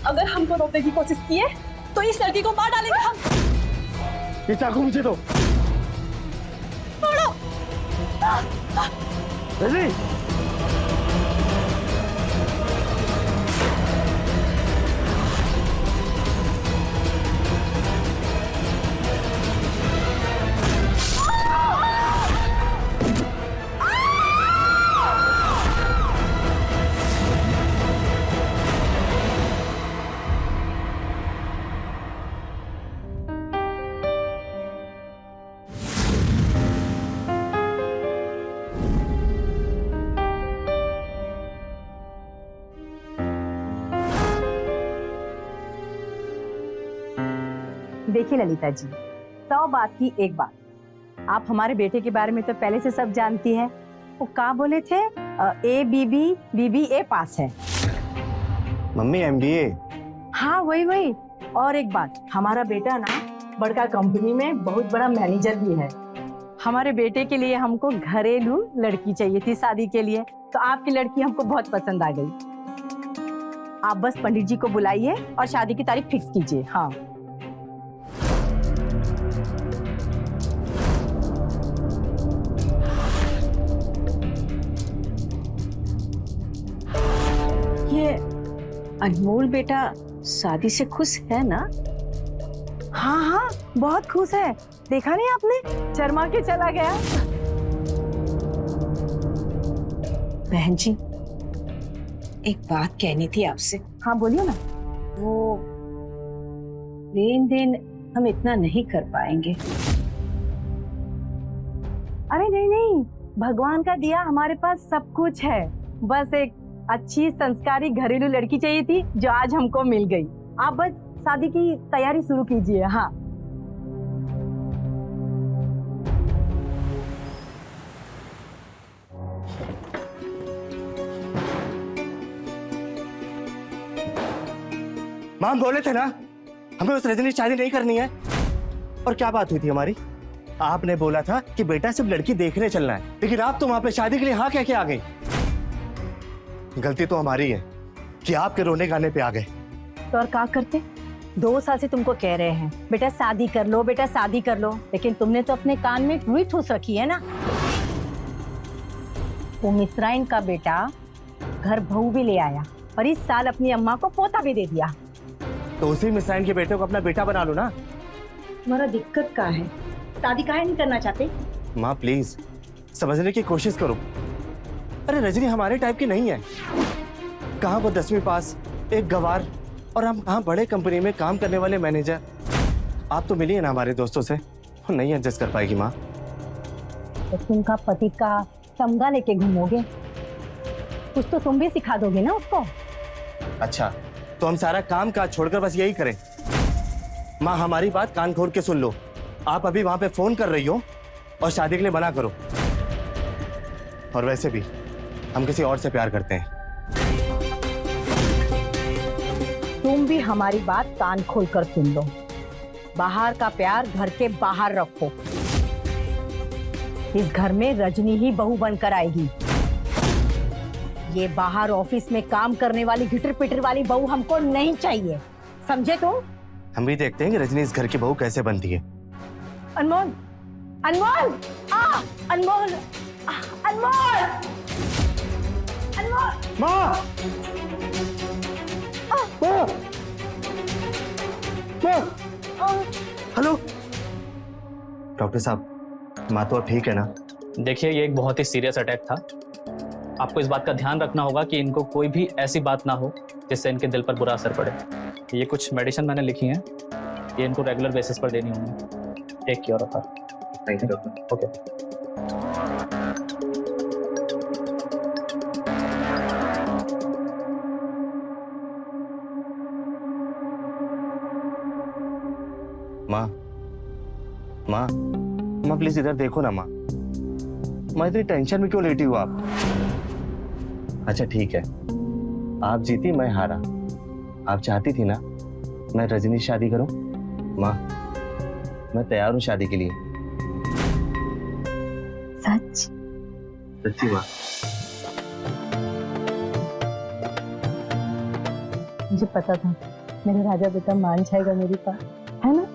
अगर हमको रोकने की कोशिश किए तो इस लड़की को मार डालेंगे हम। ये चाकू मुझे दो। छोड़ो। रजनी, देखिए ललिता जी, 100 बात की एक बात, आप हमारे बेटे के बारे में तो पहले से सब जानती हैं। वो क्या बोले थे, BBA पास है। Mummy MBA। हाँ वही। और एक बात, हमारा बेटा ना बड़का कंपनी में बहुत बड़ा मैनेजर भी है। हमारे बेटे के लिए हमको घरेलू लड़की चाहिए थी शादी के लिए, तो आपकी लड़की हमको बहुत पसंद आ गई। आप बस पंडित जी को बुलाइए और शादी की तारीख फिक्स कीजिए। हाँ अनमोल बेटा शादी से खुश है ना? हाँ, बहुत खुश है। देखा नहीं आपने, शर्मा के चला गया। बहन जी, एक बात कहनी थी आपसे। हाँ बोलिए ना। वो लेन देन हम इतना नहीं कर पाएंगे। अरे नहीं, भगवान का दिया हमारे पास सब कुछ है। बस एक अच्छी संस्कारी घरेलू लड़की चाहिए थी जो आज हमको मिल गई। आप बस शादी की तैयारी शुरू कीजिए। हाँ मां बोले थे ना हमें उस रजनी से शादी नहीं करनी है। और क्या बात हुई थी हमारी? आपने बोला था कि बेटा सिर्फ लड़की देखने चलना है, लेकिन आप तो वहां पे शादी के लिए हाँ कह के आ गई। गलती तो हमारी है कि आपके रोने गाने पे आ गए। तो और क्या करते, 2 साल से तुमको कह रहे हैं बेटा शादी कर लो, बेटा शादी कर लो, लेकिन तुमने तो अपने कान में रुई ठूस रखी है ना। वो मिस्राइन का बेटा घर बहू भी ले आया और इस साल अपनी अम्मा को पोता भी दे दिया। तो उसी मिसाइल के बेटे को अपना बेटा बना लो ना। तुम्हारा दिक्कत क्या है, शादी काहे नहीं करना चाहते? माँ प्लीज समझने की कोशिश करो। अरे रजनी हमारे टाइप की नहीं है। कहाँ वो 10वीं पास, एक गवार, और हम कहाँ बड़े कंपनी में काम करने वाले मैनेजर। आप तो मिली है ना हमारे दोस्तों से, वो नहीं एडजस्ट कर पाएगी माँ। तो तुमका पति का तमगा लेके घूमोगे, कुछ तो तुम भी सिखा दोगे ना उसको। अच्छा तो हम सारा काम काज छोड़कर बस यही करें? माँ हमारी बात कान खोल के सुन लो। आप अभी वहां पे फोन कर रही हो और शादी के लिए मना करो। और वैसे भी हम किसी और से प्यार करते हैं। तुम भी हमारी बात कान खोलकर सुन लो। बाहर का प्यार घर के बाहर रखो। इस घर में रजनी ही बहू बनकर आएगी। ये बाहर ऑफिस में काम करने वाली घिटर पिटर वाली बहू हमको नहीं चाहिए, समझे तुम? हम भी देखते हैं कि रजनी इस घर की बहू कैसे बनती है। अनमोल, अनमोल, अनमोल, अनमोल, अनमोल। माँ! माँ! माँ! हेलो डॉक्टर साहब, माँ तो अब ठीक है ना? देखिए ये एक बहुत ही सीरियस अटैक था। आपको इस बात का ध्यान रखना होगा कि इनको कोई भी ऐसी बात ना हो जिससे इनके दिल पर बुरा असर पड़े। ये कुछ मेडिसिन मैंने लिखी हैं, ये इनको रेगुलर बेसिस पर देनी होंगी। Take care of her. Thank you doctor. Okay. माँ, माँ, माँ प्लीज इधर देखो ना माँ। माँ इतनी टेंशन में क्यों लेटी हो आप? अच्छा ठीक है, आप जीती मैं हारा। आप चाहती थी ना मैं रजनी से शादी करूं? माँ मैं तैयार हूं शादी के लिए। सच? सच्ची माँ। मुझे पता था मेरा राजा बेटा मान जाएगा मेरी बात, है ना?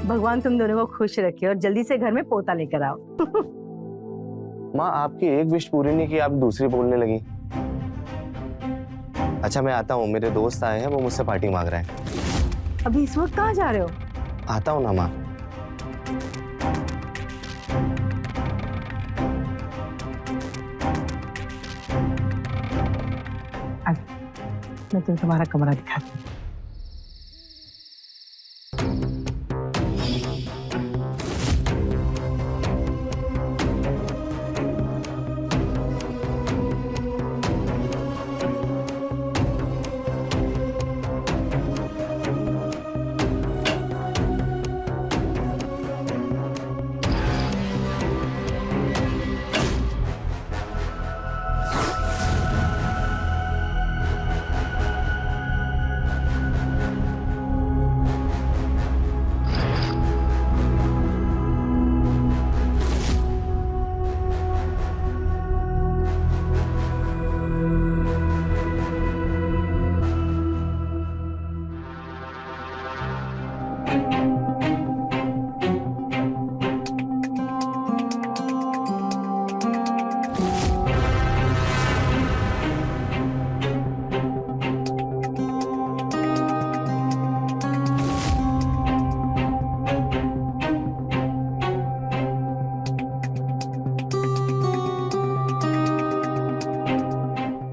भगवान तुम दोनों को खुश रखे और जल्दी से घर में पोता लेकर आओ। माँ आपकी एक विश पूरी नहीं की, आप दूसरी बोलने लगी। अच्छा मैं आता हूँ, मेरे दोस्त आए हैं, वो मुझसे पार्टी मांग रहे हैं। अभी इस वक्त कहाँ जा रहे हो? आता हूँ ना माँ। मैं तुम्हें तुम्हारा कमरा दिखाती हूँ।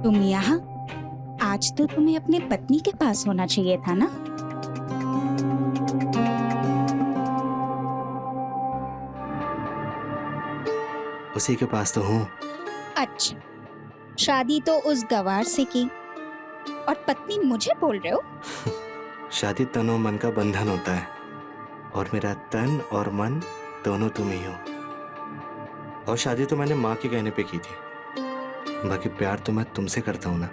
तुम यहाँ? आज तो तुम्हें अपने पत्नी के पास होना चाहिए था ना? उसी के पास तो हूँ। अच्छा, शादी तो उस गवार से की और पत्नी मुझे बोल रहे हो? शादी तन और मन का बंधन होता है और मेरा तन और मन दोनों तुम ही हो। और शादी तो मैंने माँ के कहने पे की थी, बाकी प्यार तो मैं तुमसे करता हूँ ना।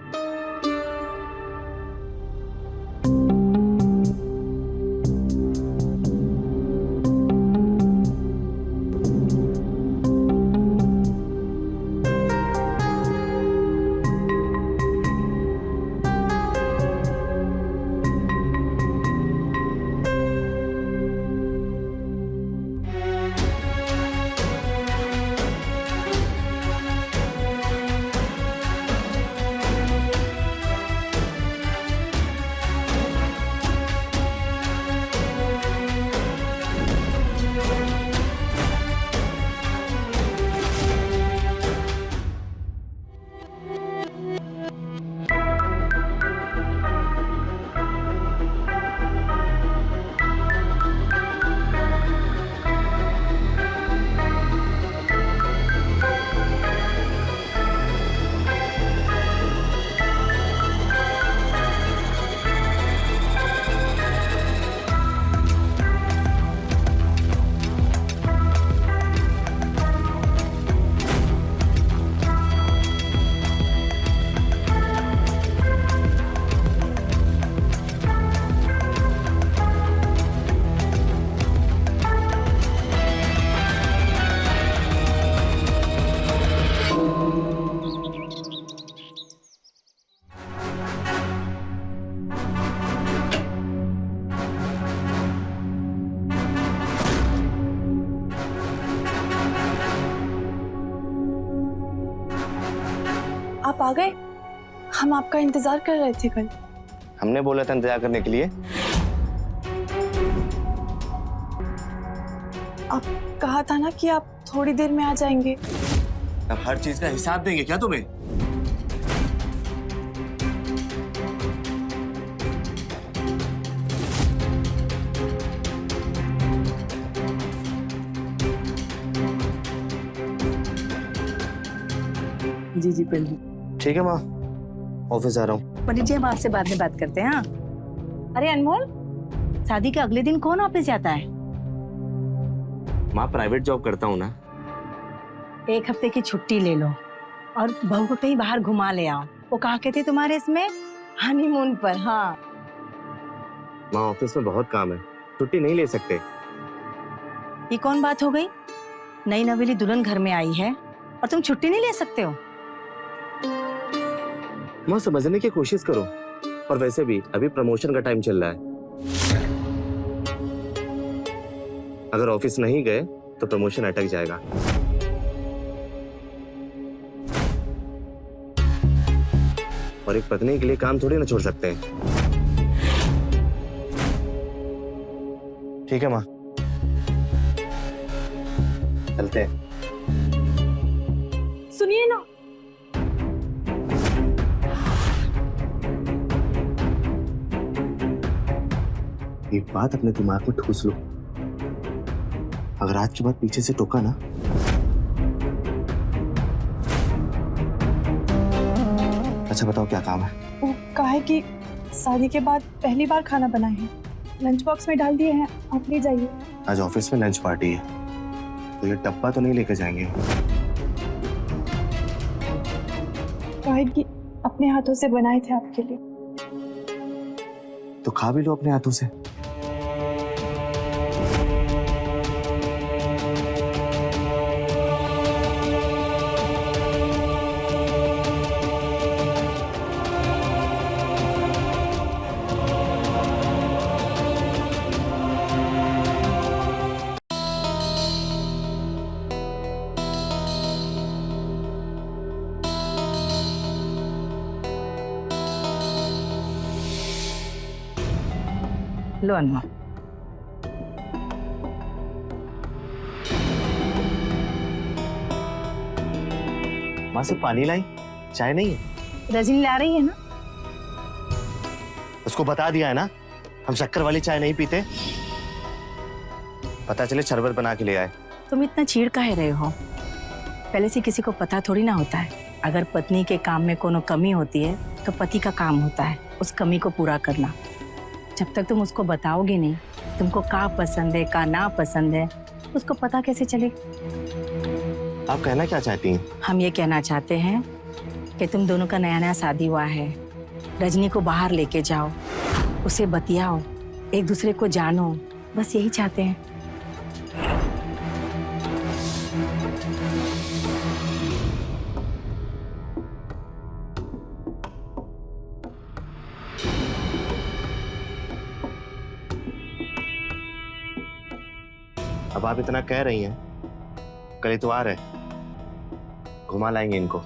आप आ गए? हम आपका इंतजार कर रहे थे कल। हमने बोला था इंतजार करने के लिए। आप कहा था ना कि आप थोड़ी देर में आ जाएंगे। अब हर चीज का हिसाब देंगे क्या तुम्हें? जी जी पंडित। ठीक है माँ, ऑफिस आ रहा हूँ। पंडित जी हम आपसे बाद में बात करते हैं। हाँ अरे अनमोल, शादी के अगले दिन कौन ऑफिस जाता है? माँ प्राइवेट जॉब करता हूँ ना। 1 हफ्ते की छुट्टी ले लो और बहू को कहीं बाहर घुमा ले आओ। वो कहा कहते तुम्हारे इसमें हनीमून पर। हाँ माँ ऑफिस में बहुत काम है, छुट्टी नहीं ले सकते। ये कौन बात हो गई? नई नवेली दुल्हन घर में आई है और तुम छुट्टी नहीं ले सकते हो? माँ समझने की कोशिश करो। और वैसे भी अभी प्रमोशन का टाइम चल रहा है। अगर ऑफिस नहीं गए तो प्रमोशन अटक जाएगा। और एक पत्नी के लिए काम थोड़ी ना छोड़ सकते हैं। ठीक है माँ, चलते हैं। सुनिए ना, एक बात अपने दिमाग में ठूस लो, अगर आज के बाद पीछे से टोका ना, अच्छा बताओ क्या काम है? वो कहा है कि शादी के बाद पहली बार खाना बनाए हैं, लंच बॉक्स में डाल दिए हैं, आप ले जाइए। आज ऑफिस में लंच पार्टी है, तो ये डब्बा तो नहीं लेके जाएंगे? कहा है कि अपने हाथों से बनाए थे आपके लिए। तो खा भी लो अपने हाथों से। लो अनमोल। माँ से पानी लाई, चाय नहीं है? रजनी ला रही है ना। उसको बता दिया है ना, हम शक्कर वाली चाय नहीं पीते। पता चले शरबत बना के ले आए। तुम इतना चीड़ काहे रहे हो? पहले से किसी को पता थोड़ी ना होता है। अगर पत्नी के काम में कोनो कमी होती है तो पति का काम होता है उस कमी को पूरा करना। जब तक तुम उसको बताओगे नहीं तुमको का पसंद है का ना पसंद है, उसको पता कैसे चलेगा? आप कहना क्या चाहती हैं? हम ये कहना चाहते हैं कि तुम दोनों का नया नया शादी हुआ है, रजनी को बाहर लेके जाओ, उसे बतियाओ, एक दूसरे को जानो, बस यही चाहते हैं। अब आप इतना कह रही हैं, कल इतवार है, घुमा लाएंगे इनको।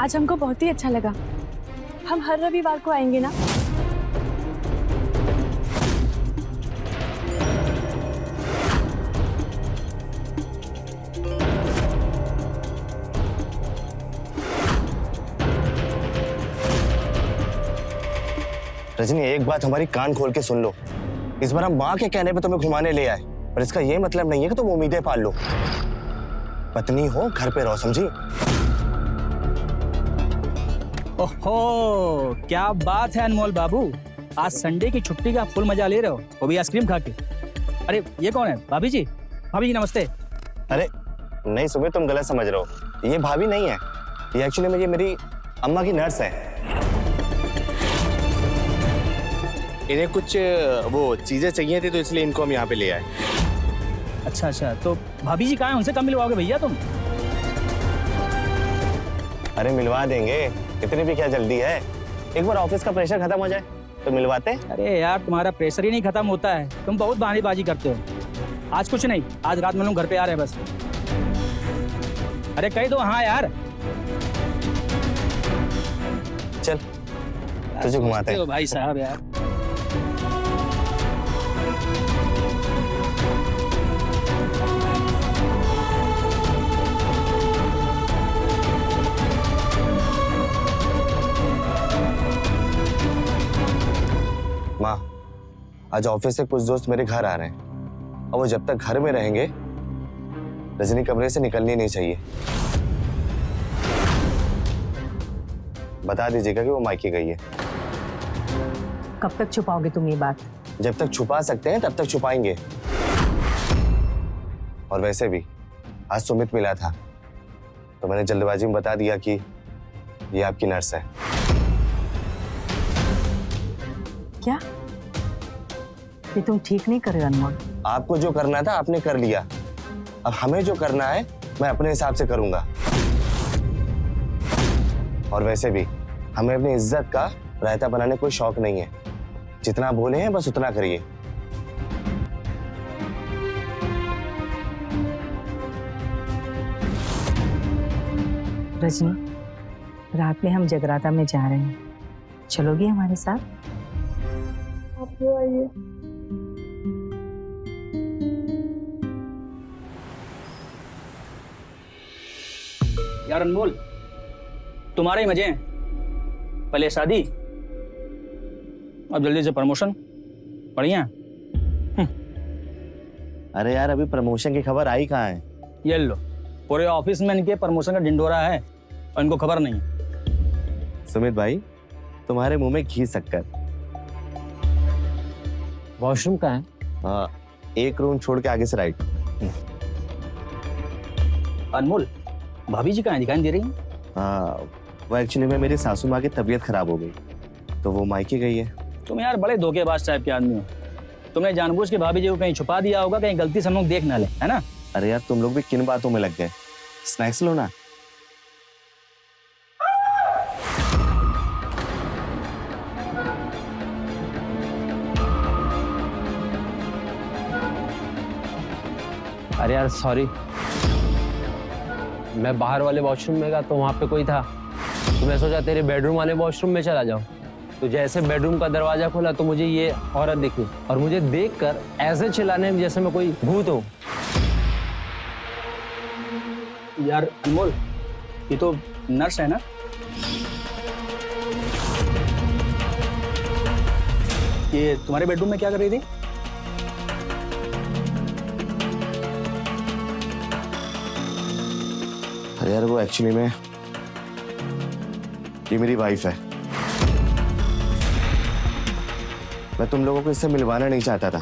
आज हमको बहुत ही अच्छा लगा। हम हर रविवार को आएंगे ना? रजनी एक बात हमारी कान खोल के सुन लो, इस बार हम माँ के कहने पे तुम्हें घुमाने ले आए, पर इसका ये मतलब नहीं है कि तुम उम्मीदें पाल लो। पत्नी हो घर पे रहो, समझी? ओहो, क्या बात है अनमोल बाबू, आज संडे की छुट्टी का फुल मजा ले रहे हो, वो भी आइसक्रीम खा के। अरे ये कौन है? भाभी जी। भाभी जी नमस्ते। अरे नहीं सुबह, तुम गलत समझ रहे हो, ये भाभी नहीं है, ये एक्चुअली में ये मेरी अम्मा की नर्स है। इन्हें कुछ वो चीजें चाहिए थी तो इसलिए इनको हम यहाँ पे ले आए। अच्छा अच्छा, तो भाभी जी कहाँ हैं? उनसे कब मिलवाओगे भैया तुम? अरे मिलवा देंगे, इतनी भी क्या जल्दी है, एक बार ऑफिस का प्रेशर खत्म हो जाए तो मिलवाते। अरे यार तुम्हारा प्रेशर ही नहीं खत्म होता है, तुम बहुत बहानेबाजी करते हो। आज कुछ नहीं, आज रात में लोग घर पे आ रहे हैं बस। अरे कह दो हाँ यार। चल तुझे घुमाते हैं। भाई साहब यार। आज ऑफिस से कुछ दोस्त मेरे घर आ रहे हैं और वो जब तक घर में रहेंगे रजनी कमरे से निकलनी नहीं चाहिए। बता दीजिएगा कि वो मायके गई है। कब तक छुपाओगे तुम ये बात? जब तक छुपा सकते हैं तब तक छुपाएंगे। और वैसे भी आज सुमित मिला था तो मैंने जल्दबाजी में बता दिया कि ये आपकी नर्स है। क्या ये तुम ठीक नहीं कर रहे हो अनमोल? आपको जो करना था आपने कर लिया, अब हमें जो करना है मैं अपने हिसाब से करूंगा। और वैसे भी हमें अपनी इज्जत का रायता बनाने कोई शौक नहीं है। जितना बोले हैं बस उतना करिए। रजनी, रात में हम जगराता में जा रहे हैं, चलोगी हमारे साथ? आप वो आइए। यार अनमोल, तुम्हारे ही मजे हैं। पहले शादी, अब जल्दी से प्रमोशन। बढ़िया। अरे यार अभी प्रमोशन की खबर आई कहाँ है? ये लो, पूरे ऑफिस में इनके प्रमोशन का ढिंडोरा है और इनको खबर नहीं। सुमित भाई तुम्हारे मुंह में घी शक्कर। वॉशरूम कहाँ है? एक रूम छोड़ के आगे से राइट। अनमोल, भाभी जी कहाँ हैं? दिखाई नहीं दे रही हैं? वो एक्चुअली में मेरी सासू माँ की तबीयत खराब हो गई तो वो मायके गई है। तुम यार बड़े धोखेबाज टाइप के आदमी हो। तुमने जानबूझ के भाभी जी को कहीं छुपा दिया होगा, कहीं गलती से हम लोग देख ना ले, है ना? अरे यार तुम लोग भी किन बातों में लग गए? स्नैक्स लो ना। अरे यार सॉरी, मैं बाहर वाले वॉशरूम में गया तो वहाँ पे कोई था, तो मैं सोचा तेरे बेडरूम वाले वॉशरूम में चला जाऊँ। तो जैसे बेडरूम का दरवाजा खोला तो मुझे ये औरत दिखी और मुझे देखकर ऐसे चिल्लाने में जैसे मैं कोई भूत हूँ। यार अनमोल, ये तो नर्स है ना? ये तुम्हारे बेडरूम में क्या कर रही थी? अरे यार वो एक्चुअली में ये मेरी वाइफ है। मैं तुम लोगों को इससे मिलवाना नहीं चाहता था।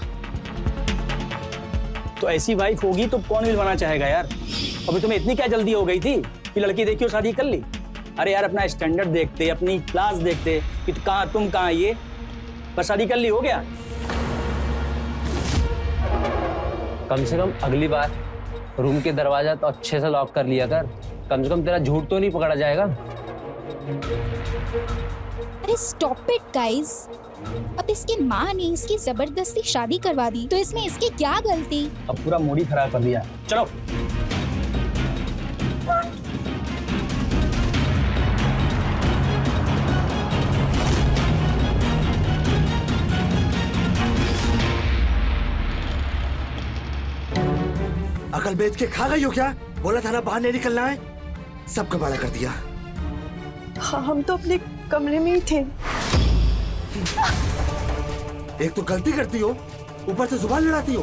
तो ऐसी वाइफ होगी तो कौन मिलवाना चाहेगा यार? अभी तुम्हें इतनी क्या जल्दी हो गई थी कि लड़की देखी और शादी कर ली? अरे यार अपना स्टैंडर्ड देखते, अपनी क्लास देखते कि तुम कहाँ ये, बस शादी कर ली, हो गया। कम से कम अगली बार रूम के दरवाजा तो अच्छे से लॉक कर लिया कर, कम से कम तेरा झूठ तो नहीं पकड़ा जाएगा। अरे स्टॉप इट गाइस। अब इसकी माँ ने इसकी जबरदस्ती शादी करवा दी तो इसमें इसकी क्या गलती? अब पूरा मूड ही खराब कर दिया। चलो अकल बेच के खा गई हो क्या? बोला था ना बाहर नहीं निकलना है, सब कबाड़ा कर दिया। हाँ, हम तो अपने कमरे में ही थे। एक तो गलती करती हो, ऊपर से जुबान लड़ाती हो।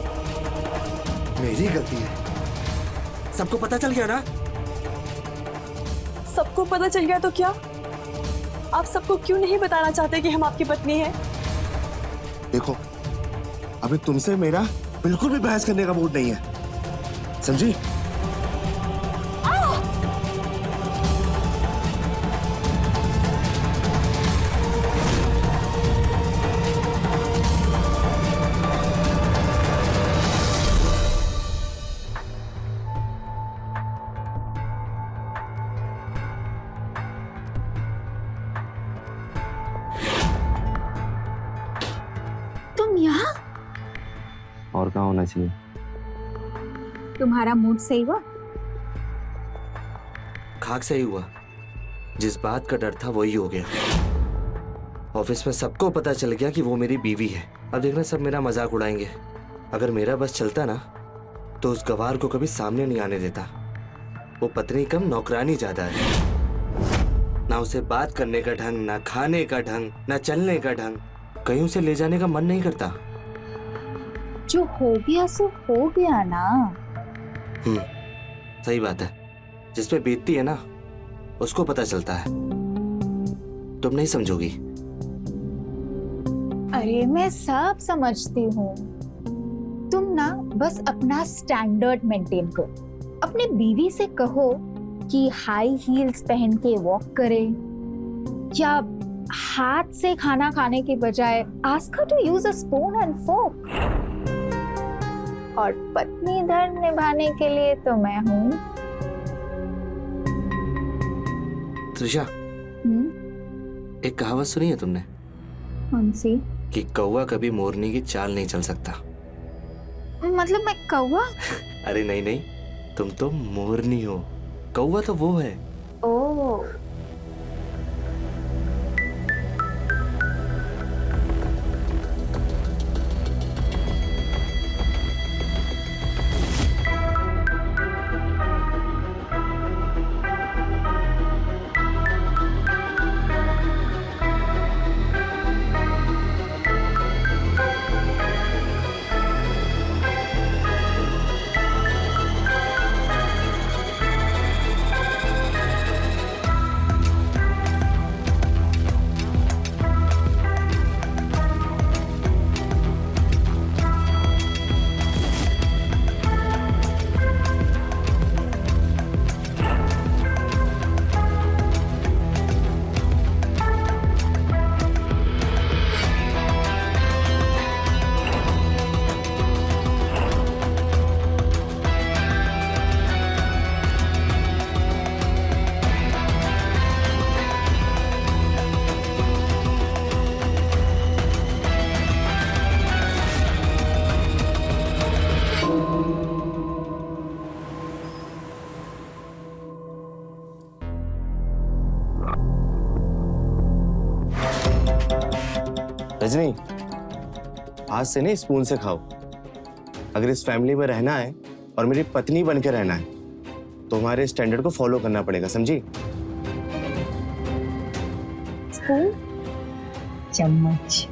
मेरी गलती है, सबको पता चल गया ना? सबको पता चल गया तो क्या? आप सबको क्यों नहीं बताना चाहते कि हम आपकी पत्नी हैं? देखो, अभी तुमसे मेरा बिल्कुल भी बहस करने का मूड नहीं है, समझी? तुम यहाँ? और कहाँ होना चाहिए? तुम्हारा मूड सही हुआ? खाक सही हुआ, जिस बात का डर था वही हो गया। ऑफिस में सबको पता चल गया कि वो मेरी बीवी है। अब देखना सब मेरा मजाक उड़ाएंगे। अगर मेरा बस चलता ना तो उस गवार को कभी सामने नहीं आने देता। वो पत्नी कम नौकरानी ज्यादा है। ना उसे बात करने का ढंग, ना खाने का ढंग, ना चलने का ढंग। कहीं उसे ले जाने का मन नहीं करता। जो हो गया सो हो गया ना। सही बात है, जिस पे बीतती है ना उसको पता चलता है। तुम नहीं समझोगी। अरे मैं सब समझती हूँ, तुम ना बस अपना स्टैंडर्ड मेंटेन करो। अपने बीवी से कहो कि हाई हील्स पहन के वॉक करे, या हाथ से खाना खाने के बजाय ask her to use a spoon and fork. और पत्नी धर्म निभाने के लिए तो मैं हूँ। त्रिशा, एक कहावत सुनी है तुमने? कौन सी? कि कौवा कभी मोरनी की चाल नहीं चल सकता। मतलब मैं कौवा? अरे नहीं नहीं, तुम तो मोरनी हो, कौवा तो वो है। ओह, रजनी, आज से नहीं स्पून से खाओ। अगर इस फैमिली में रहना है और मेरी पत्नी बन के रहना है तो हमारे स्टैंडर्ड को फॉलो करना पड़ेगा, समझी? स्पून? चम्मच।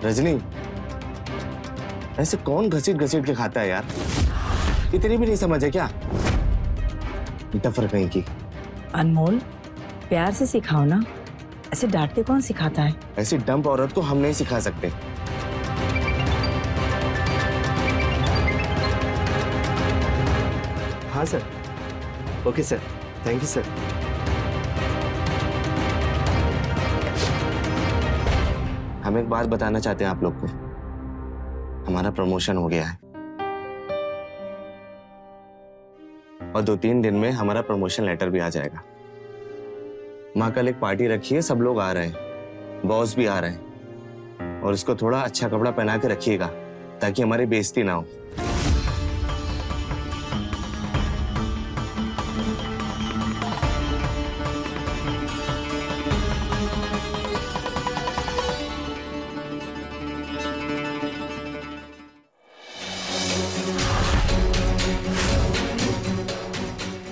रजनी, ऐसे कौन घसीट घसीट के खाता है यार? इतनी भी नहीं समझ है क्या? डफर कहीं की। अनमोल, प्यार से सिखाओ ना, ऐसे डांटते कौन सिखाता है? ऐसी डंप औरत को हम नहीं सिखा सकते। हाँ sir, okay sir, thank you sir. हम एक बात बताना चाहते हैं आप लोग को, हमारा प्रमोशन हो गया है और 2-3 दिन में हमारा प्रमोशन लेटर भी आ जाएगा। माँ कल एक पार्टी रखी है, सब लोग आ रहे हैं, बॉस भी आ रहे हैं, और इसको थोड़ा अच्छा कपड़ा पहना के रखिएगा ताकि हमारी बेइज्जती ना हो।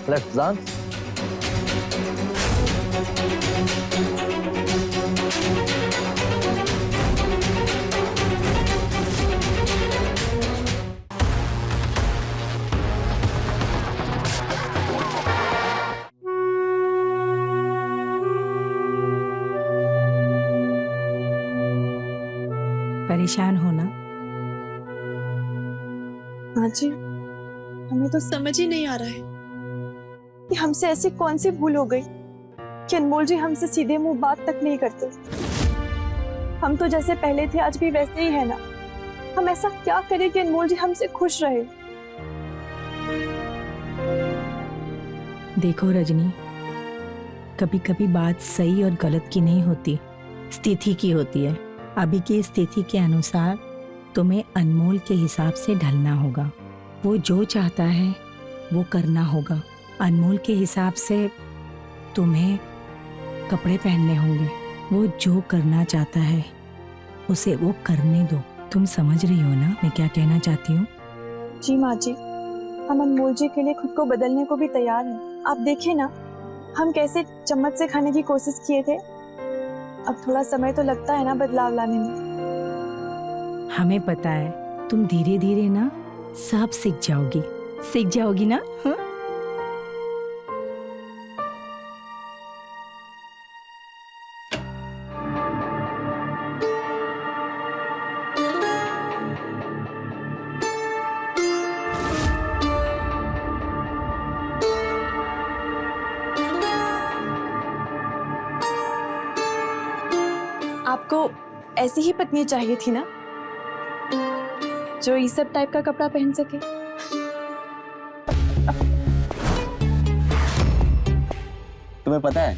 Let's dance. परेशान हो ना? हाँ जी, हमें तो समझ ही नहीं आ रहा है कि हमसे ऐसी कौन सी भूल हो गई कि अनमोल जी हमसे सीधे मुंह बात तक नहीं करते। हम तो जैसे पहले थे आज भी वैसे ही है ना। हम ऐसा क्या करें कि अनमोल जी हमसे खुश रहे। देखो रजनी, कभी कभी बात सही और गलत की नहीं होती, स्थिति की होती है। अभी की स्थिति के अनुसार तुम्हें अनमोल के हिसाब से ढलना होगा। वो जो चाहता है वो करना होगा। अनमोल के हिसाब से तुम्हें कपड़े पहनने होंगे। वो जो करना चाहता है उसे वो करने दो। तुम समझ रही हो ना मैं क्या कहना चाहती हूँ? जी माँ जी, हम अनमोल जी के लिए खुद को बदलने को भी तैयार हैं। आप देखिए ना, हम कैसे चम्मच से खाने की कोशिश किए थे। अब थोड़ा समय तो लगता है ना बदलाव लाने में। हमें पता है तुम धीरे धीरे ना सब सीख जाओगी ना? हाँ? आपको ऐसी ही पत्नी चाहिए थी ना, जो इस सब टाइप का कपड़ा पहन सके। तुम्हें पता है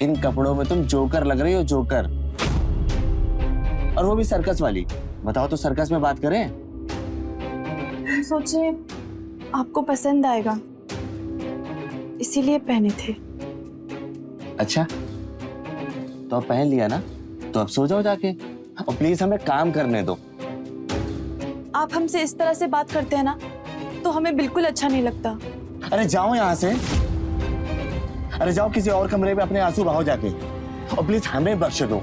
इन कपड़ों में तुम जोकर लग रही हो, जोकर। और वो भी सर्कस वाली। बताओ तो सर्कस में बात करें। हम सोचे आपको पसंद आएगा, इसीलिए पहने थे। अच्छा तो अब पहन लिया ना, तो अब सो जाओ जाके और प्लीज हमें काम करने दो। आप हमसे इस तरह से बात करते हैं ना, तो हमें बिल्कुल अच्छा नहीं लगता। अरे जाओ यहाँ से, अरे जाओ किसी और कमरे में अपने आंसू बहाओ जाके, और प्लीज हमें बख्श दो।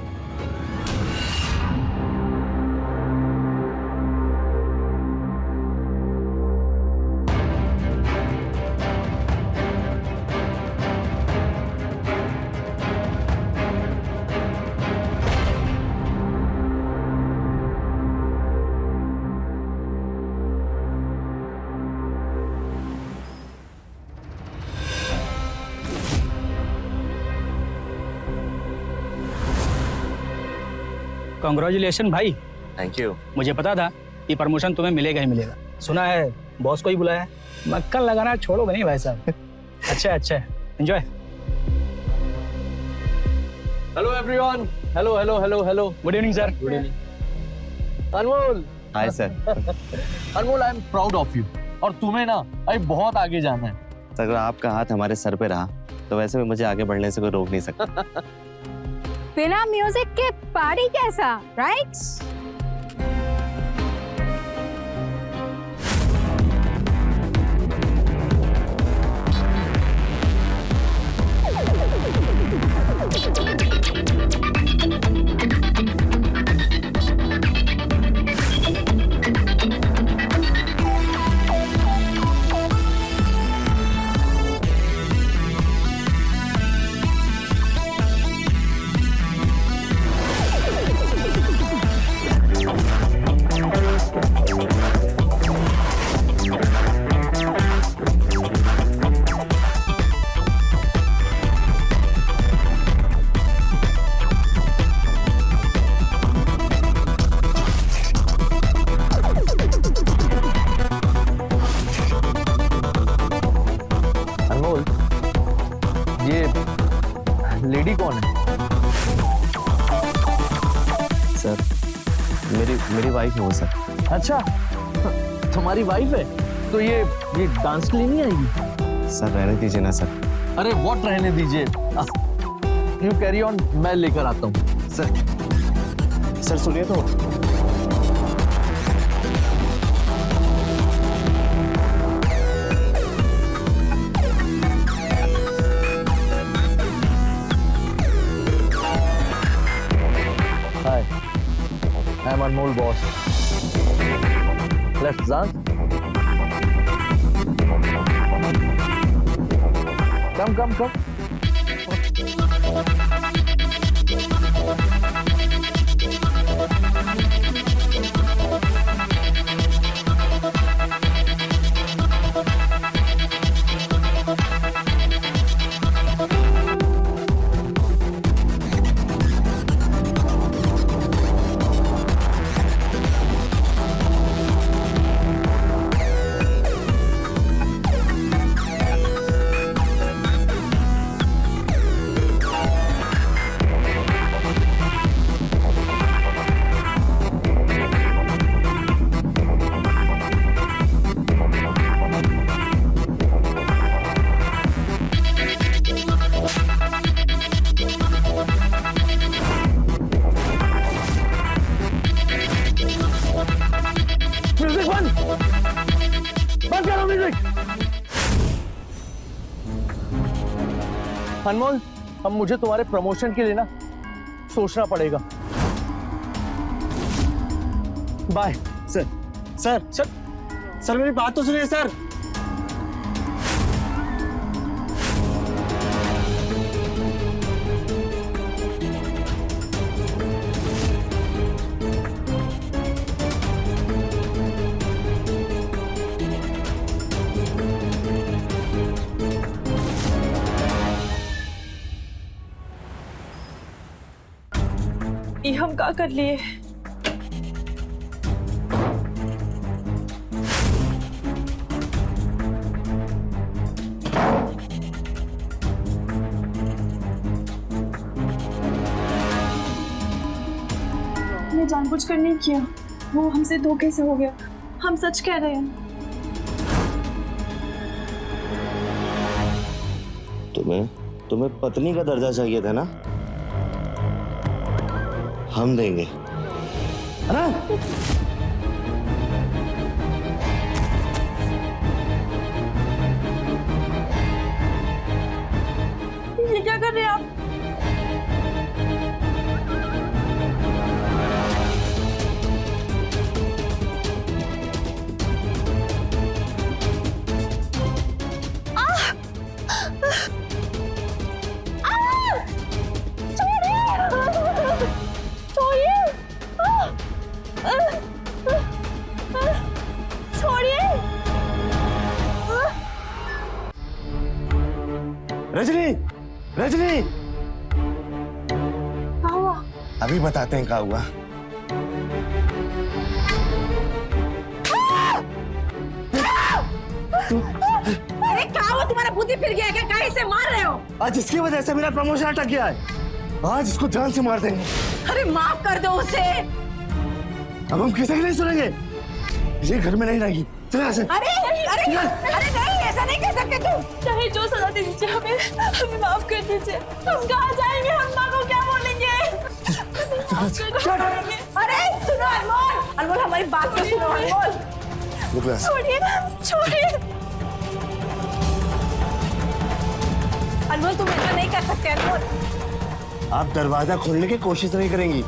कांग्रेचुलेशन भाई। Thank you. मुझे पता था कि प्रमोशन तुम्हें मिलेगा ही मिलेगा। सुना है बॉस को ही बुलाया है। मक्खन लगाना छोड़ोगे नहीं भाई साहब। अच्छा अच्छा, enjoy. Hello everyone. Hello hello hello hello. Good evening sir. Good evening. Anmol. Hi sir. Anmol I am proud of you. और तुम्हें ना अभी बहुत आगे जाना है। अगर आपका हाथ हमारे सर पे रहा तो वैसे भी मुझे आगे बढ़ने से कोई रोक नहीं सकता। बिना म्यूजिक के पार्टी कैसा, राइट? लेडी कौन है? सर मेरी वाइफ है वो सर। अच्छा तुम्हारी वाइफ है? तो ये डांस के लिए नहीं आएगी? सर रहने दीजिए ना सर। अरे व्हाट रहने दीजिए, यू कैरी ऑन, मैं लेकर आता हूँ। सर सुनिए तो। Hi, I'm Anmol boss. Let's dance. Come. अनमोल, अब मुझे तुम्हारे प्रमोशन के लिए ना सोचना पड़ेगा। Bye. Sir sir sir sir मेरी बात तो सुनिए सर। ये हम का कर लिए? ये जानबूझकर नहीं किया, वो हमसे धोखे से हो गया। हम सच कह रहे हैं। तुम्हें पत्नी का दर्जा चाहिए था ना? हम देंगे, है ना? ये क्या कर रहे हैं आप? रजनी, रजनी, क्या हुआ? अभी बताते हैं क्या हुआ। अरे क्या हुआ? तुम्हारा बुद्धि फिर गया क्या? काहे से मार रहे हो? आज इसकी वजह से मेरा प्रमोशन अटक गया है। आज इसको जान से मार देंगे। अरे माफ कर दो उसे। अब हम किसी की नहीं सुनेंगे। ये घर में नहीं रहेगी। चले यहाँ से। अरे अरे अरे नहीं, ऐसा नहीं कर सकते तुम। चाहे जो सजा दे दीजिए, हमें माफ कर दीजिए। हम कहाँ जाएंगे? हम माँ को क्या बोलेंगे? अरे सुनो अनमोल, अनमोल हमारी बात तो सुनो अनमोल। छोड़िए ना, छोड़िए। अनमोल तुम ऐसा नहीं कर सकते अनमोल। आप दरवाजा खोलने की कोशिश नहीं करेंगी।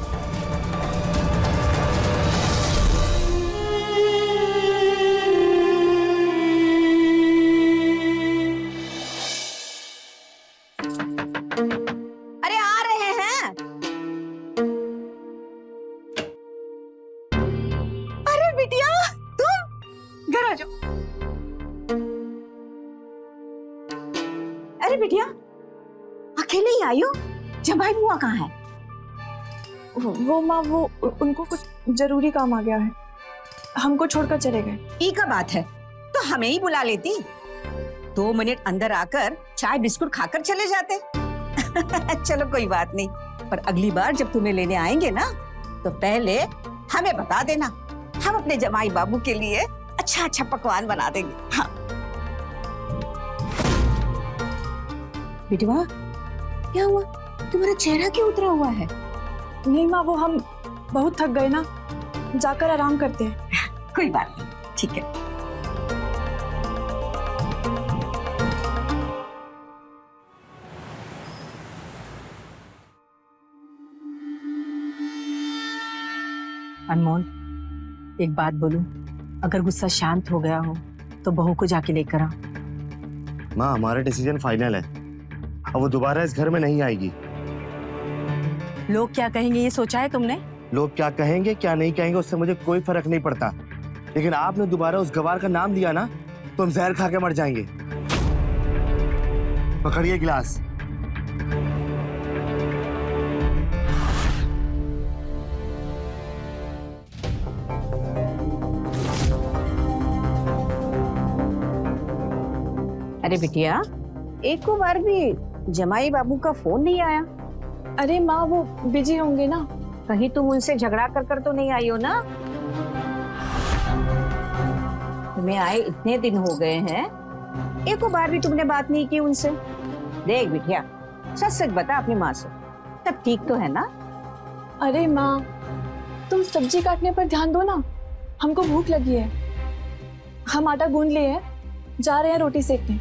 अरे आ रहे हैं। अरे बिटिया तुम घर आ जाओ। अरे बिटिया अकेले ही आई हो? जमाई बुआ कहाँ है? वो माँ, वो उनको कुछ जरूरी काम आ गया है, हमको छोड़कर चले गए। ई का बात है तो हमें ही बुला लेती। 2 मिनट अंदर आकर चाय बिस्कुट खाकर चले जाते। चलो कोई बात नहीं, पर अगली बार जब तुम्हें लेने आएंगे ना तो पहले हमें बता देना। हम अपने जमाई बाबू के लिए अच्छा अच्छा पकवान बना देंगे। हाँ बिटवा, क्या हुआ? तुम्हारा चेहरा क्यों उतरा हुआ है? नहीं माँ, वो हम बहुत थक गए ना, जाकर आराम करते हैं। कोई बात नहीं, ठीक है। अनमोल एक बात बोलूं, अगर गुस्सा शांत हो गया हो तो बहू को जाके लेकर आ। माँ हमारा डिसीजन फाइनल है। अब वो दोबारा इस घर में नहीं आएगी। लोग क्या कहेंगे ये सोचा है तुमने? लोग क्या कहेंगे क्या नहीं कहेंगे उससे मुझे कोई फर्क नहीं पड़ता, लेकिन आपने दोबारा उस गवार का नाम लिया ना तो हम जहर खा के मर जाएंगे। पकड़िए गिलास। अरे बिटिया, एक को बार भी जमाई बाबू का फोन नहीं आया? अरे माँ, वो बिजी होंगे ना। कहीं तुम उनसे झगड़ा कर तो नहीं आई हो ना? तुम्हें आए इतने दिन हो गए हैं, एक बार भी तुमने बात नहीं की उनसे। देख बिटिया, सच सच बता अपनी माँ से, तब ठीक तो है ना? अरे माँ, तुम सब्जी काटने पर ध्यान दो ना, हमको भूख लगी है। हम आटा गूंद लिए हैं, जा रहे हैं रोटी सेकने।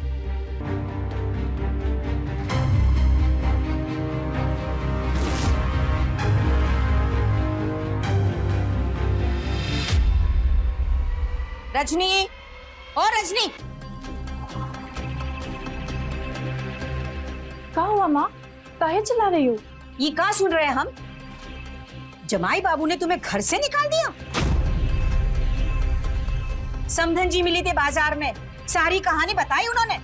रजनी, और रजनी, क्या हुआ माँ? काहे चिल्ला रही हो? ये कहाँ सुन रहे हैं हम? जमाई बाबू ने तुम्हें घर से निकाल दिया? समधन जी मिली थी बाजार में, सारी कहानी बताई उन्होंने।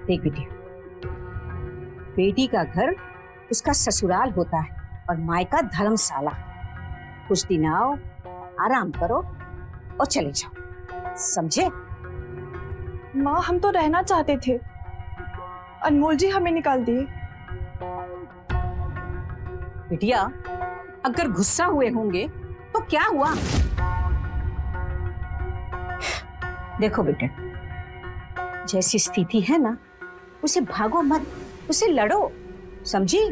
देख बेटी, बेटी का घर उसका ससुराल होता है और मायका धर्मशाला। कुछ दिन आओ, आराम करो और चले जाओ, समझे? माँ हम तो रहना चाहते थे, अनमोल जी हमें निकाल दिए। बिटिया, अगर गुस्सा हुए होंगे तो क्या हुआ? देखो बेटे, जैसी स्थिति है ना, उसे भागो मत, उसे लड़ो, समझी?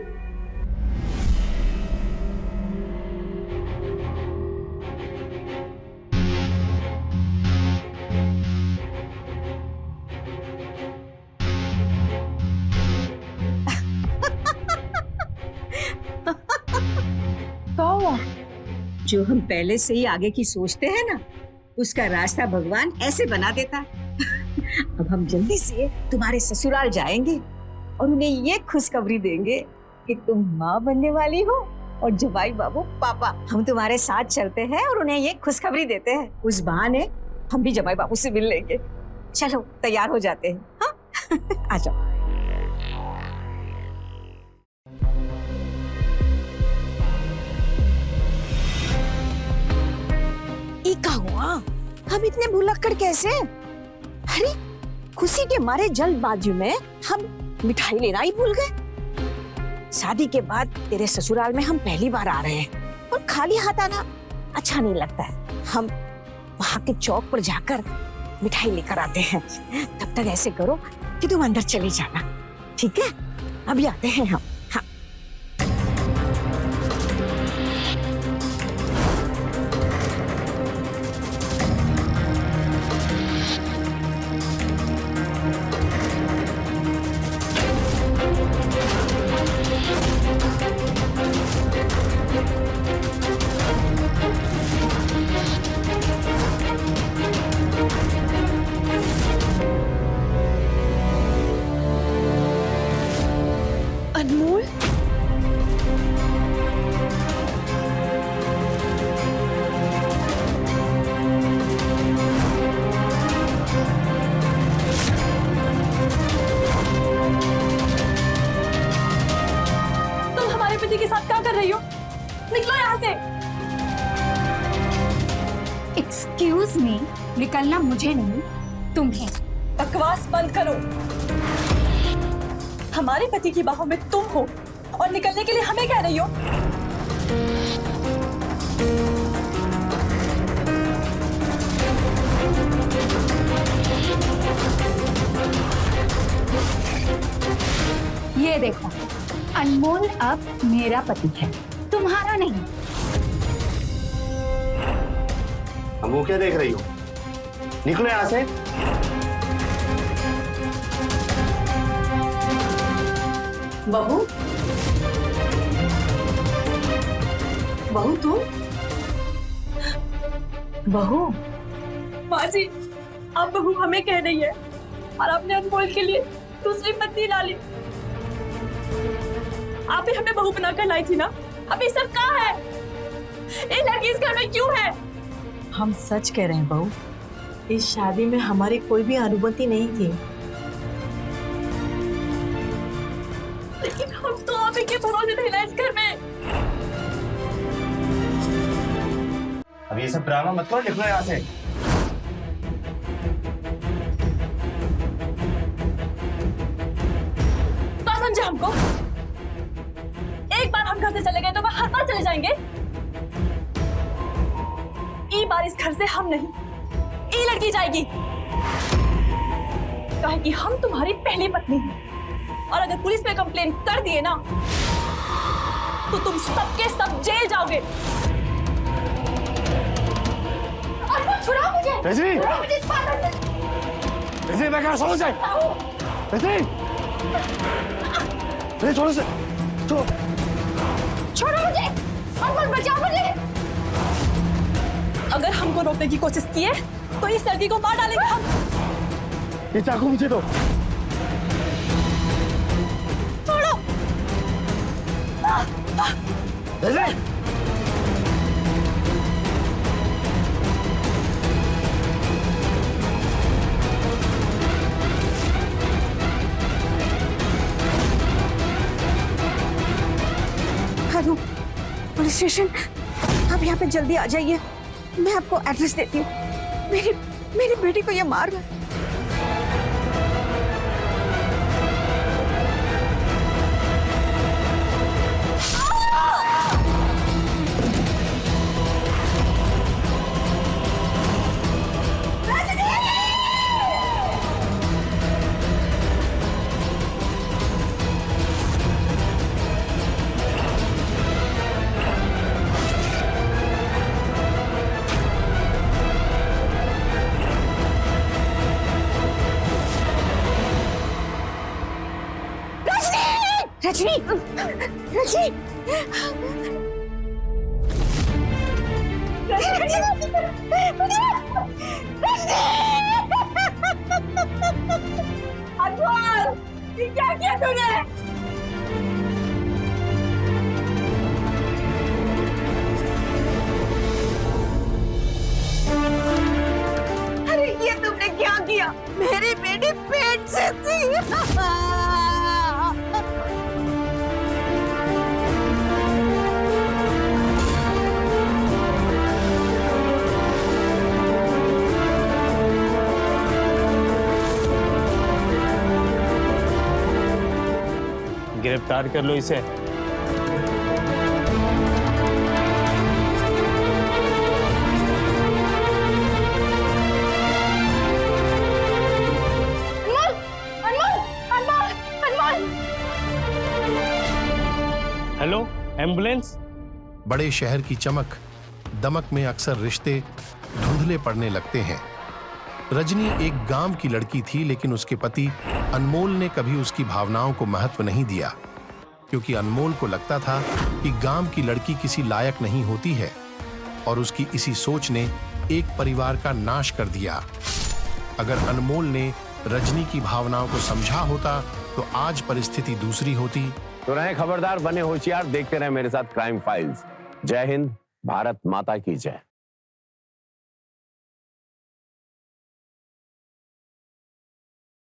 क्या हुआ? जो हम पहले से ही आगे की सोचते हैं ना, उसका रास्ता भगवान ऐसे बना देता है। अब हम जल्दी से तुम्हारे ससुराल जाएंगे और उन्हें ये खुशखबरी देंगे कि तुम माँ बनने वाली हो और जवाई बाबू पापा। हम तुम्हारे साथ चलते हैं और उन्हें ये खुशखबरी देते हैं। उस बहाने हम भी जवाई बाबू से मिल लेंगे। चलो तैयार हो जाते हैं। हाँ आ जाओ। क्या हुआ? हम इतने भुलक्कड़ कैसे? अरे खुशी के मारे जल्दबाजी में हम मिठाई लेना ही भूल गए। शादी के बाद तेरे ससुराल में हम पहली बार आ रहे हैं और खाली हाथ आना अच्छा नहीं लगता है। हम वहां के चौक पर जाकर मिठाई लेकर आते हैं। तब तक ऐसे करो कि तुम अंदर चले जाना, ठीक है? अभी आते हैं हम। हाँ। अनमोल, तुम हमारे पति के साथ क्या कर रही हो? निकलो यहाँ से। एक्सक्यूज मी, निकलना मुझे नहीं तुम्हें। बकवास बंद करो। हमारे पति की बाहों में तुम हो और निकलने के लिए हमें कह रही हो? ये देखो, अनमोल अब मेरा पति है, तुम्हारा नहीं। अब वो क्या देख रही हो? निकलो यहाँ से। बहू, बहू तुम? बहू, माँ जी, आप बहू हमें कह रही है और आपने अनमोल के लिए दूसरी पत्नी डाली। आप ही हमें बहू बनाकर लाई थी ना? अब ये सब कहाँ है? ये लड़की इस घर में क्यों है? हम सच कह रहे हैं बहू, इस शादी में हमारी कोई भी अनुमति नहीं थी। लेकिन हम तो आप ही के भरोसे थे ना इस घर में। अब ये सब ड्रामा मत करो, निकलो यहाँ से। तो समझे हमको? एक बार हम घर से चले गए तो हर बार चले जाएंगे? ई बार इस घर से हम नहीं, ई लड़की जाएगी। कहे कि हम तुम्हारी पहली पत्नी हैं और अगर पुलिस में कंप्लेन कर दिए ना तो तुम सबके सब जेल जाओगे। छुड़ाओ मुझे। रजनी! छुड़ाओ मुझे इस पागल से। रजनी, मैं कहा छोड़ो से। रजनी! रजनी छोड़ो से। छोड़ो। छोड़ो मुझे, अनमोल बचाओ मुझे। अगर हमको रोकने की कोशिश किए तो इस लड़की को मार डालेंगे हम। ये चाकू मुझे दो। छोड़ो। Hello, police station. आप यहाँ पे जल्दी आ जाइए, मैं आपको एड्रेस देती हूँ। मेरी बेटी को ये मार रहा है। रजनी, रजनी, अनमोल, ये क्या किया तूने? अरे ये तुमने क्या किया? मेरी बेटी पेट से थी। गिरफ्तार कर लो इसे। Hello, ambulance. बड़े शहर की चमक दमक में अक्सर रिश्ते धुंधले पड़ने लगते हैं। रजनी एक गांव की लड़की थी, लेकिन उसके पति अनमोल ने कभी उसकी भावनाओं को महत्व नहीं दिया, क्योंकि अनमोल को लगता था कि गांव की लड़की किसी लायक नहीं होती है, और उसकी इसी सोच ने एक परिवार का नाश कर दिया। अगर अनमोल ने रजनी की भावनाओं को समझा होता तो आज परिस्थिति दूसरी होती। तो रहे खबरदार, बने होशियार, देखते रहे मेरे साथ क्राइम फाइल्स। जय हिंद, भारत माता की जय।